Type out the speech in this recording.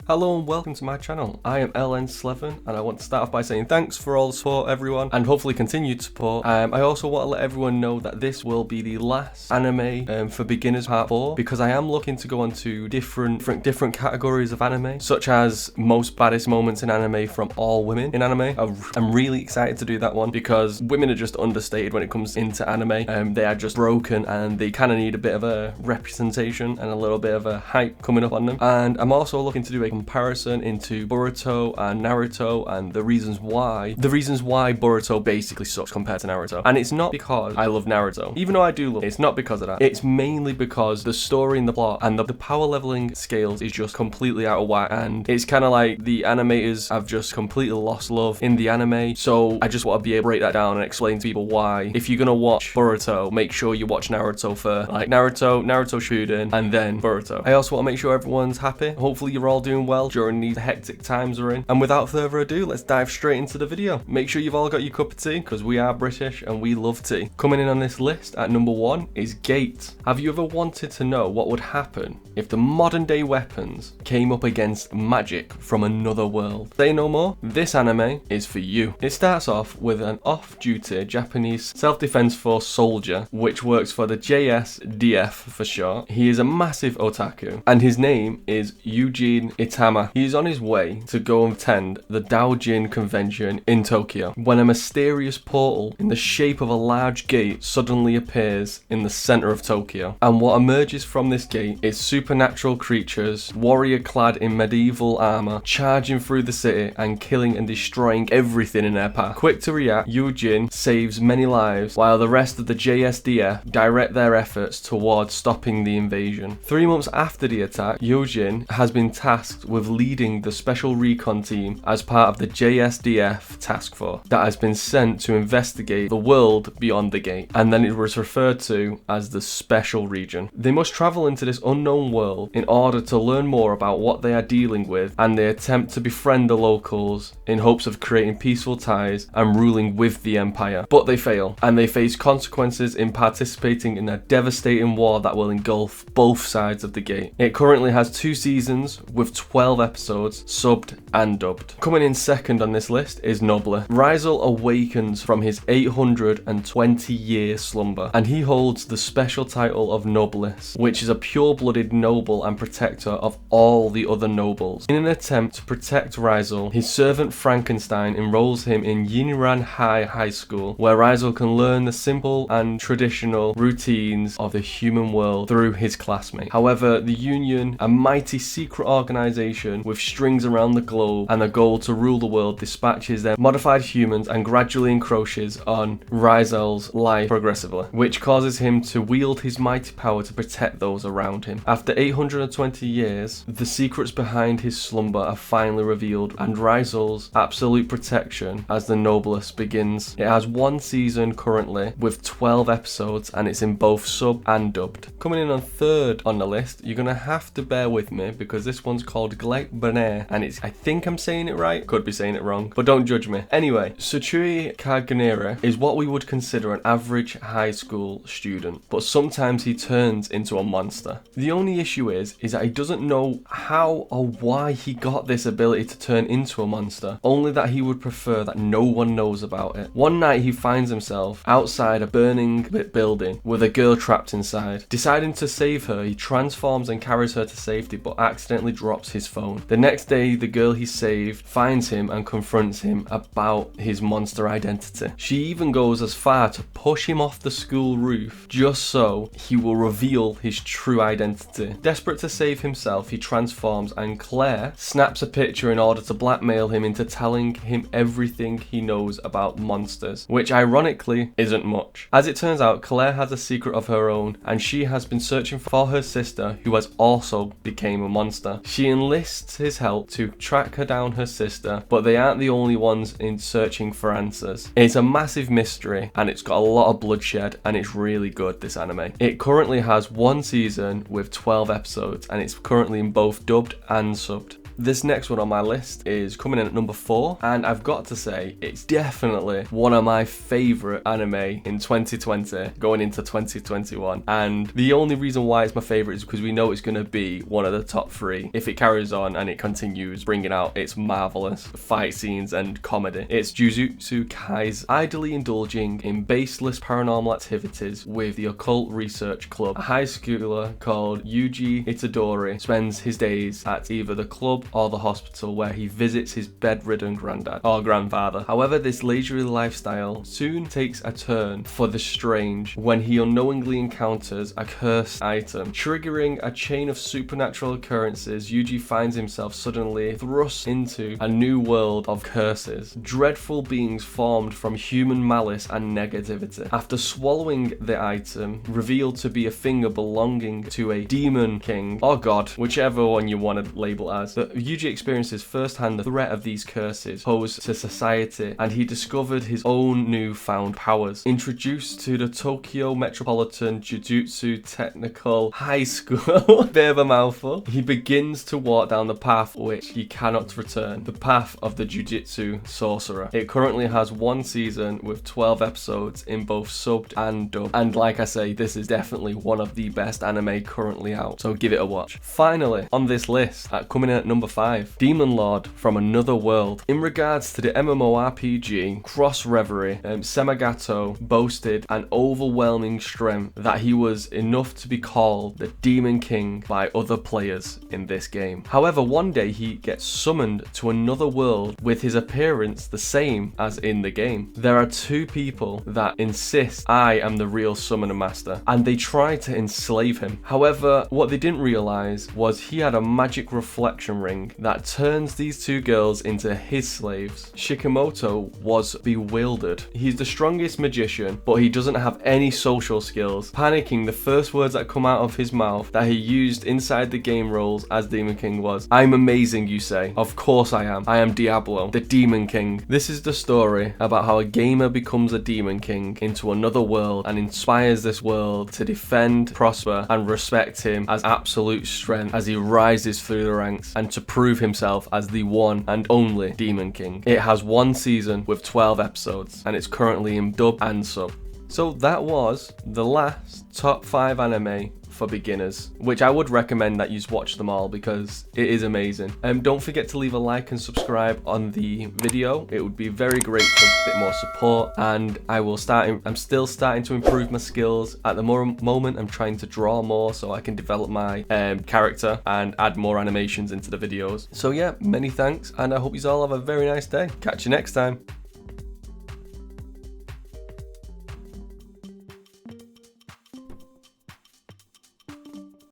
Hello and welcome to my channel. I am L.NSlevin and I want to start off by saying thanks for all the support everyone and hopefully continued support. I also want to let everyone know that this will be the last anime for beginners part 4 because I am looking to go on to different categories of anime, such as most baddest moments in anime from all women in anime. I'm really excited to do that one because women are just understated when it comes into anime. They are just broken and they kind of need a bit of a representation and a little bit of a hype coming up on them. And I'm also looking to do a comparison into Boruto and Naruto and the reasons why Boruto basically sucks compared to Naruto. And it's not because I love Naruto, even though I do love it. It's not because of that. It's mainly because the story and the plot and the power leveling scales is just completely out of whack, and it's kind of like the animators have just completely lost love in the anime. So I just want to be able to break that down and explain to people why, if you're gonna watch Boruto, make sure you watch Naruto first, like Naruto Shippuden, and then Boruto. I also want to make sure everyone's happy. Hopefully you're all doing well during these hectic times we're in. And without further ado, let's dive straight into the video. Make sure you've all got your cup of tea because we are British and we love tea. Coming in on this list at number 1 is Gate. Have you ever wanted to know what would happen if the modern day weapons came up against magic from another world? Say no more, this anime is for you. It starts off with an off-duty Japanese self-defense force soldier, which works for the JSDF for short. He is a massive otaku and his name is Eugene Itama. He is on his way to go attend the Doujin convention in Tokyo when a mysterious portal in the shape of a large gate suddenly appears in the center of Tokyo. And what emerges from this gate is supernatural creatures, warrior clad in medieval armor, charging through the city and killing and destroying everything in their path. Quick to react, Eugene saves many lives while the rest of the JSDF direct their efforts towards stopping the invasion. 3 months after the attack, Eugene has been tasked with leading the special recon team as part of the JSDF task force that has been sent to investigate the world beyond the gate, and then it was referred to as the special region. They must travel into this unknown world in order to learn more about what they are dealing with, and they attempt to befriend the locals in hopes of creating peaceful ties and ruling with the empire. But they fail, and they face consequences in participating in a devastating war that will engulf both sides of the gate. It currently has 2 seasons with 12 episodes, subbed and dubbed. Coming in second on this list is Nobless. Rizal awakens from his 820-year slumber, and he holds the special title of Nobless, which is a pure-blooded noble and protector of all the other nobles. In an attempt to protect Rizal, his servant Frankenstein enrolls him in Yinran High School, where Rizal can learn the simple and traditional routines of the human world through his classmate. However, the Union, a mighty secret organization with strings around the globe and a goal to rule the world, dispatches their modified humans and gradually encroaches on Rizal's life progressively, which causes him to wield his mighty power to protect those around him. After 820 years, the secrets behind his slumber are finally revealed, and Rizal's absolute protection as the Noblest begins. It has 1 season currently with 12 episodes, and it's in both sub and dubbed. Coming in on third on the list, you're gonna have to bear with me because this one's called Gleipbir, and I think I'm saying it right, could be saying it wrong, but don't judge me. Anyway, Tsuchiri Kaganera is what we would consider an average high school student, but sometimes he turns into a monster. The only issue is that he doesn't know how or why he got this ability to turn into a monster, only that he would prefer that no one knows about it. One night he finds himself outside a burning building with a girl trapped inside. Deciding to save her, he transforms and carries her to safety, but accidentally drops his phone. The next day, the girl he saved finds him and confronts him about his monster identity. She even goes as far to push him off the school roof just so he will reveal his true identity. Desperate to save himself, he transforms, and Claire snaps a picture in order to blackmail him into telling him everything he knows about monsters, which ironically isn't much. As it turns out, Claire has a secret of her own, and she has been searching for her sister, who has also become a monster. She enlists his help to track down her sister, but they aren't the only ones in searching for answers. It's a massive mystery, and it's got a lot of bloodshed, and it's really good, this anime. It currently has 1 season with 12 episodes, and it's currently in both dubbed and subbed. This next one on my list is coming in at number 4, and I've got to say it's definitely one of my favorite anime in 2020 going into 2021. And the only reason why it's my favorite is because we know it's going to be one of the top 3 if it carries on and it continues bringing out its marvelous fight scenes and comedy. It's Jujutsu Kaisen. Idly indulging in baseless paranormal activities with the Occult Research Club, a high schooler called Yuji Itadori spends his days at either the club or the hospital where he visits his bedridden granddad or grandfather. However, this leisurely lifestyle soon takes a turn for the strange when he unknowingly encounters a cursed item. Triggering a chain of supernatural occurrences, Yuji finds himself suddenly thrust into a new world of curses. Dreadful beings formed from human malice and negativity. After swallowing the item, revealed to be a finger belonging to a demon king or god, whichever one you want to label as, Yuji experiences firsthand the threat of these curses posed to society, and he discovered his own newfound powers. Introduced to the Tokyo Metropolitan Jujutsu Technical High School, bit of a mouthful, he begins to walk down the path which he cannot return, the path of the Jujutsu Sorcerer. It currently has 1 season with 12 episodes in both subbed and dubbed, and like I say, this is definitely one of the best anime currently out, so give it a watch. Finally, on this list, coming in at number 5, Demon Lord from Another World. In regards to the MMORPG Cross Reverie, Semagato boasted an overwhelming strength that he was enough to be called the Demon King by other players in this game. However, one day he gets summoned to another world with his appearance the same as in the game. There are 2 people that insist I am the real Summoner Master, and they try to enslave him. However, what they didn't realize was he had a magic reflection ring that turns these 2 girls into his slaves. Shikimoto was bewildered. He's the strongest magician, but he doesn't have any social skills. Panicking, the first words that come out of his mouth that he used inside the game roles as Demon King was, "I'm amazing, you say? Of course I am. I am Diablo, the Demon King." This is the story about how a gamer becomes a Demon King into another world and inspires this world to defend, prosper, and respect him as absolute strength as he rises through the ranks and to prove himself as the one and only Demon King. It has 1 season with 12 episodes and it's currently in dub and sub. So that was the last top 5 anime for beginners, which I would recommend that you watch them all because it is amazing. Don't forget to leave a like and subscribe on the video. It would be very great for a bit more support, and I'm still starting to improve my skills. At the moment I'm trying to draw more so I can develop my character and add more animations into the videos. So yeah, many thanks, and I hope you all have a very nice day. Catch you next time.